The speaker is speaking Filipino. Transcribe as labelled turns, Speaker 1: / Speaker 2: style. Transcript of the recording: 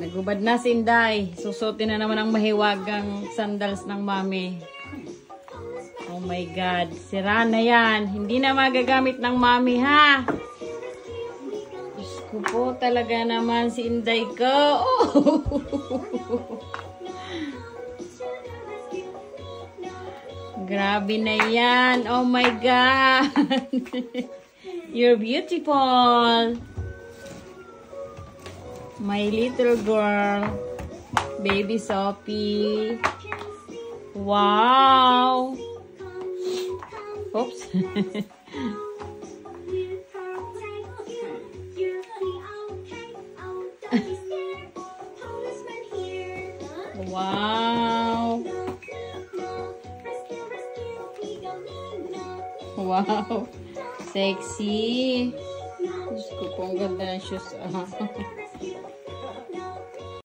Speaker 1: Nagubad na si Inday. Susutin na naman ang mahiwagang sandals ng mami. Oh my God. Sira na yan. Hindi na magagamit ng mami, ha? Diyos ko po talaga naman si Inday ko. Oh. Grabe na yan. Oh my God. You're beautiful. My little girl. Baby Sophie. Wow. Oops. Wow. Wow. Sexy. Diyos ko po, ang ganda ng shoes.